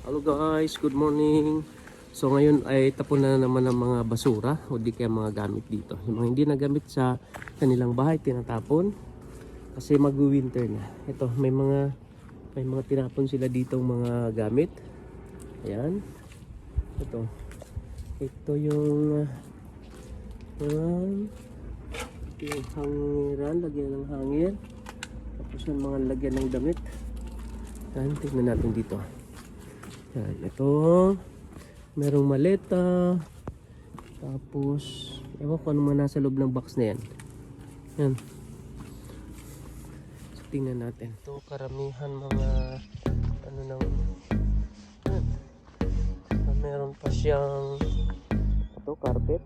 Hello guys, good morning. So ngayon ay tapon na naman ng mga basura o di kaya mga gamit dito. Yung mga hindi nagamit sa kanilang bahay tinatapon kasi mag-winter na. Ito may mga tinapon sila ditong mga gamit. Ayan. Ito yung hangiran, lagyan ng hangir. Tapos yung mga lagyan ng damit. Ayan, tingnan natin dito. Yan, ito merong maleta, tapos ewan ko ano man nasa loob ng box na yan. Yan, so tingnan natin ito, karamihan mga ano nang yan. Meron pa siyang ito, carpet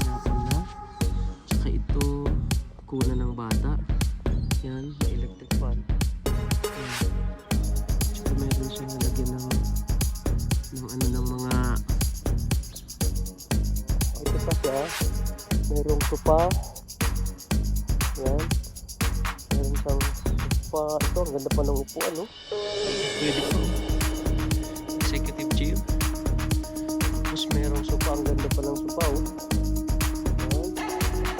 napon na, tsaka ito kuna ng bata, yan, electric fan. Meron siyang nalagyan ng mga ito pa siya, merong sopa. Yan, meron siyang sopa. Ito, ang ganda pa ng upuan, no? Pwede po, executive chair. Tapos merong sopa, ang ganda pa ng sopa, oh.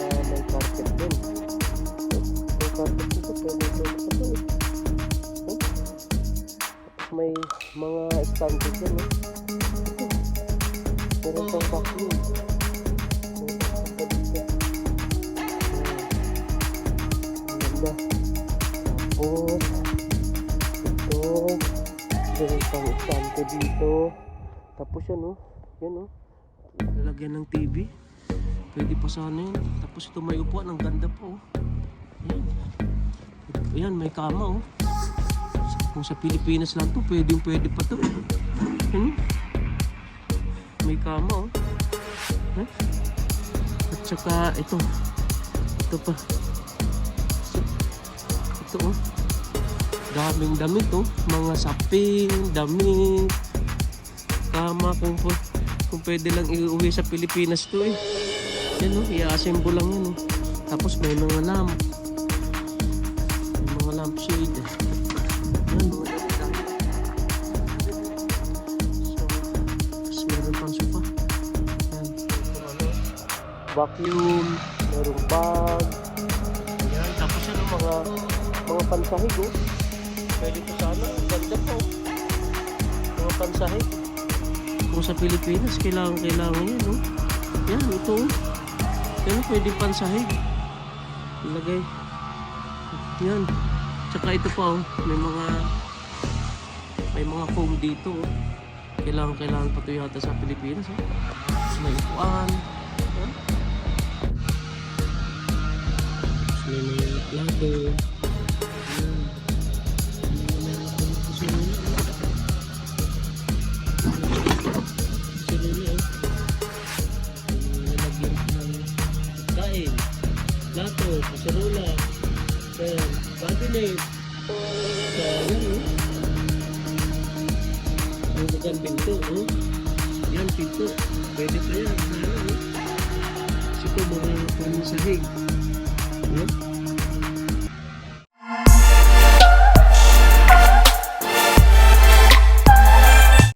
Yan, may carpet din. May carpet dito, pwede pa ito, eh. May mga stances dyan, eh. Meron pang vacuum. Ganda. Tapos ito, meron pang stante dito. Tapos yan, oh. Yan, oh. Lalagyan ng TV. Pwede pa sana yun. Tapos ito may upuan, ang ganda po, oh. Ayan, may kama, oh. Kung sa Pilipinas lang to, pwede pa to. May kama, oh. At saka ito pa. Ito, oh. Daming damit, oh. Mga saping, damit, kama. Kung pwede lang iuwi sa Pilipinas to, eh. Yan, oh. I-assemble lang yan, oh. Tapos may mga lamp. May mga lampshade, eh. Vacuum, merong bag. Ayan, tapos yan mga pansahig, oh. Pwede ko sana, ganda po. Mga pansahig. Kung sa Pilipinas, kailangan yan, oh. Yan, ito, oh. Yan, pwede pansahig. Ilagay. Yan. Tsaka ito pa, oh. May mga foam dito, oh. Kailangan pa ito yata sa Pilipinas, oh. May upuan. May mga plato. Kain, plato, kaserola, cabinet. Ang bagang pinto, oh. Yan, pinto. Pwede pa yan. Kasi ito mga pansahig.